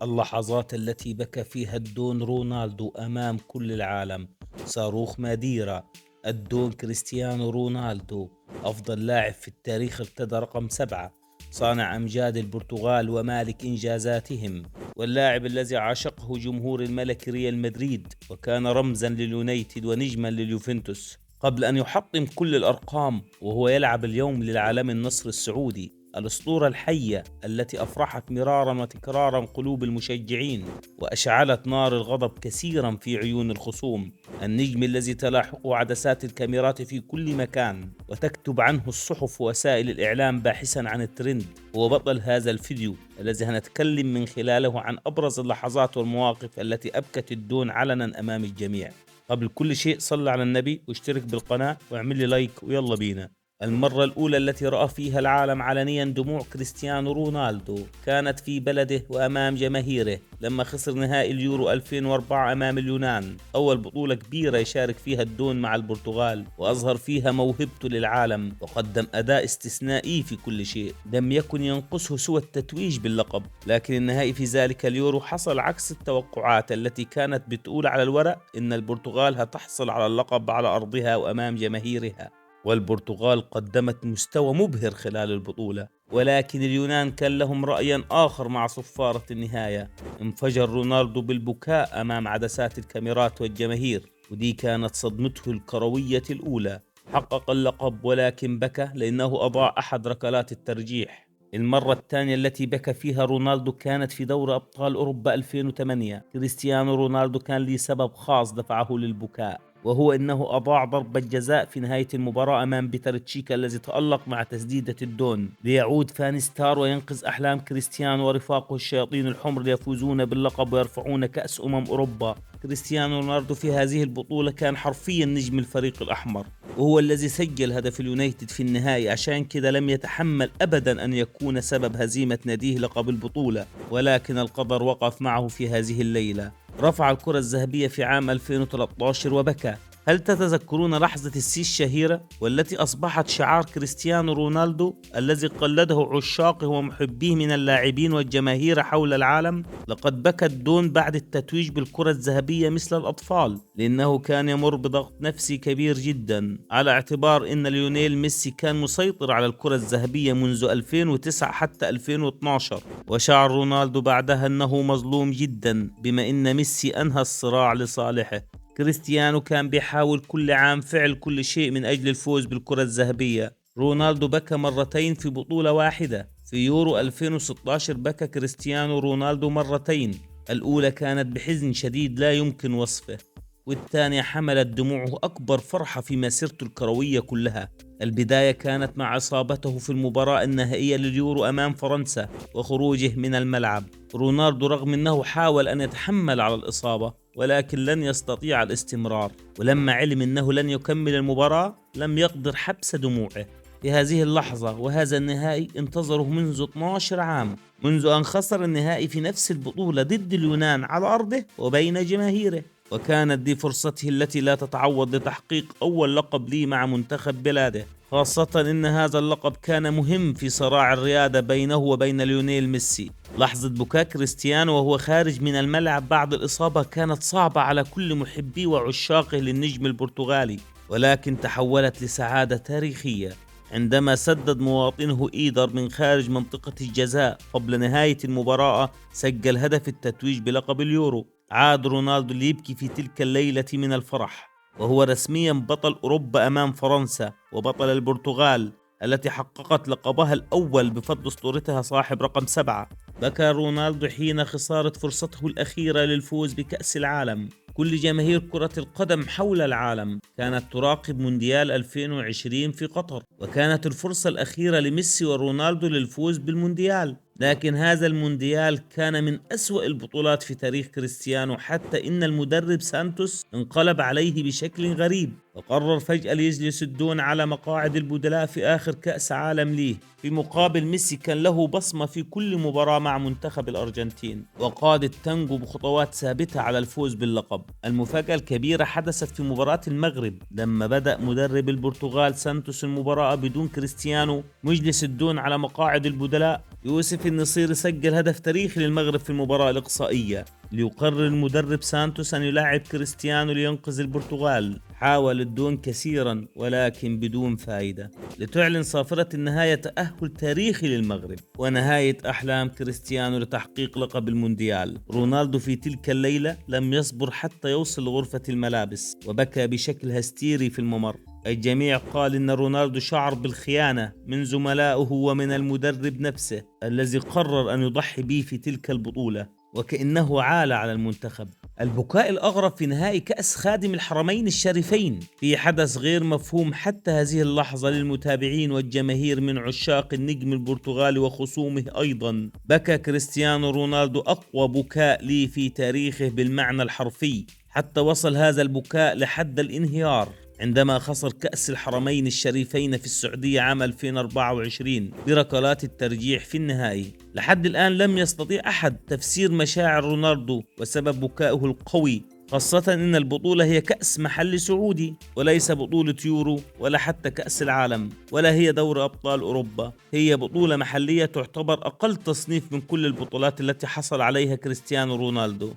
اللحظات التي بكى فيها الدون رونالدو أمام كل العالم. صاروخ ماديرا. الدون كريستيانو رونالدو أفضل لاعب في التاريخ، ارتدى رقم 7، صانع أمجاد البرتغال ومالك إنجازاتهم، واللاعب الذي عاشقه جمهور الملك ريال مدريد، وكان رمزا لليونايتد ونجما لليوفنتوس قبل أن يحطم كل الأرقام، وهو يلعب اليوم للعالم النصر السعودي. الأسطورة الحية التي أفرحت مرارا وتكرارا قلوب المشجعين، وأشعلت نار الغضب كثيرا في عيون الخصوم. النجم الذي تلاحقه عدسات الكاميرات في كل مكان، وتكتب عنه الصحف ووسائل الإعلام باحثا عن الترند، هو بطل هذا الفيديو الذي هنتكلم من خلاله عن أبرز اللحظات والمواقف التي أبكت الدون علنا أمام الجميع. قبل كل شيء صل على النبي واشترك بالقناة واعمل لي لايك، ويلا بينا. المرة الأولى التي رأى فيها العالم علنيا دموع كريستيانو رونالدو كانت في بلده وأمام جماهيره لما خسر نهائي اليورو 2004 أمام اليونان، أول بطولة كبيرة يشارك فيها الدون مع البرتغال، وأظهر فيها موهبته للعالم، وقدم أداء استثنائي في كل شيء لم يكن ينقصه سوى التتويج باللقب. لكن النهائي في ذلك اليورو حصل عكس التوقعات التي كانت بتقول على الورق إن البرتغال هتحصل على اللقب على أرضها وأمام جماهيرها، والبرتغال قدمت مستوى مبهر خلال البطولة، ولكن اليونان كان لهم رأي آخر مع صفارة النهاية. انفجر رونالدو بالبكاء أمام عدسات الكاميرات والجماهير، ودي كانت صدمته الكروية الأولى. حقق اللقب ولكن بكى لأنه أضاع أحد ركلات الترجيح. المرة الثانية التي بكى فيها رونالدو كانت في دوري أبطال أوروبا 2008. كريستيانو رونالدو كان لي سبب خاص دفعه للبكاء، وهو أنه أضاع ضربة جزاء في نهاية المباراة أمام بيتر تشيكا الذي تألق مع تسديدة الدون ليعود فان ستار وينقذ أحلام كريستيانو ورفاقه الشياطين الحمر ليفوزون باللقب ويرفعون كأس أوروبا. كريستيانو رونالدو في هذه البطولة كان حرفيا نجم الفريق الأحمر، وهو الذي سجل هدف اليونايتد في النهاية، عشان كذا لم يتحمل أبدا أن يكون سبب هزيمة ناديه لقب البطولة، ولكن القدر وقف معه في هذه الليلة. رفع الكرة الذهبية في عام 2013 وبكى. هل تتذكرون لحظة السي الشهيرة والتي أصبحت شعار كريستيانو رونالدو الذي قلده عشاقه ومحبيه من اللاعبين والجماهير حول العالم؟ لقد بكى الدون بعد التتويج بالكرة الذهبية مثل الأطفال، لأنه كان يمر بضغط نفسي كبير جدا على اعتبار أن ليونيل ميسي كان مسيطر على الكرة الذهبية منذ 2009 حتى 2012، وشعر رونالدو بعدها أنه مظلوم جدا بما أن ميسي أنهى الصراع لصالحه. كريستيانو كان بيحاول كل عام فعل كل شيء من أجل الفوز بالكرة الذهبية. رونالدو بكى مرتين في بطولة واحدة. في يورو 2016 بكى كريستيانو رونالدو مرتين، الأولى كانت بحزن شديد لا يمكن وصفه، والثانية حملت دموعه أكبر فرحة في مسيرته الكروية كلها. البداية كانت مع إصابته في المباراة النهائية لليورو أمام فرنسا وخروجه من الملعب. رونالدو رغم أنه حاول أن يتحمل على الإصابة، ولكن لن يستطيع الاستمرار، ولما علم أنه لن يكمل المباراة لم يقدر حبس دموعه. في هذه اللحظة وهذا النهائي انتظره منذ 12 عام، منذ أن خسر النهائي في نفس البطولة ضد اليونان على أرضه وبين جماهيره، وكانت دي فرصته التي لا تتعوض لتحقيق أول لقب لي مع منتخب بلاده، خاصة أن هذا اللقب كان مهم في صراع الريادة بينه وبين ليونيل ميسي. لحظة بكاء كريستيانو وهو خارج من الملعب بعد الإصابة كانت صعبة على كل محبي وعشاقه للنجم البرتغالي، ولكن تحولت لسعادة تاريخية عندما سدد مواطنه إيدر من خارج منطقة الجزاء قبل نهاية المباراة، سجل هدف التتويج بلقب اليورو. عاد رونالدو ليبكي في تلك الليلة من الفرح، وهو رسميا بطل أوروبا أمام فرنسا وبطل البرتغال التي حققت لقبها الأول بفضل أسطورتها صاحب رقم 7. بكى رونالدو حين خسارة فرصته الأخيرة للفوز بكأس العالم. كل جماهير كرة القدم حول العالم كانت تراقب مونديال 2020 في قطر، وكانت الفرصة الأخيرة لميسي ورونالدو للفوز بالمونديال، لكن هذا المونديال كان من أسوأ البطولات في تاريخ كريستيانو، حتى إن المدرب سانتوس انقلب عليه بشكل غريب. وقرر فجأة ليجلس الدون على مقاعد البدلاء في آخر كأس عالم ليه. في مقابل ميسي كان له بصمة في كل مباراة مع منتخب الأرجنتين، وقاد التانجو بخطوات ثابتة على الفوز باللقب. المفاجأة الكبيرة حدثت في مباراة المغرب لما بدأ مدرب البرتغال سانتوس المباراة بدون كريستيانو مجلس الدون على مقاعد البدلاء. يوسف النصيري سجل هدف تاريخي للمغرب في المباراة الإقصائية، ليقرر المدرب سانتوس أن يلاعب كريستيانو لينقذ البرتغال. حاول الدون كثيرا ولكن بدون فائدة، لتعلن صافرة النهاية تأهل تاريخي للمغرب ونهاية أحلام كريستيانو لتحقيق لقب المونديال. رونالدو في تلك الليلة لم يصبر حتى يوصل لغرفة الملابس وبكى بشكل هستيري في الممر. الجميع قال إن رونالدو شعر بالخيانة من زملائه ومن المدرب نفسه الذي قرر أن يضحي به في تلك البطولة، وكأنه عال على المنتخب. البكاء الأغرب في نهائي كأس خادم الحرمين الشريفين في حدث غير مفهوم حتى هذه اللحظة للمتابعين والجماهير من عشاق النجم البرتغالي وخصومه أيضا. بكى كريستيانو رونالدو أقوى بكاء لي في تاريخه بالمعنى الحرفي، حتى وصل هذا البكاء لحد الانهيار عندما خسر كأس الحرمين الشريفين في السعودية عام 2024 بركلات الترجيح في النهائي. لحد الآن لم يستطيع أحد تفسير مشاعر رونالدو وسبب بكائه القوي، خاصة أن البطولة هي كأس محلي سعودي وليس بطولة يورو ولا حتى كأس العالم ولا هي دوري أبطال أوروبا، هي بطولة محلية تعتبر أقل تصنيف من كل البطولات التي حصل عليها كريستيانو رونالدو.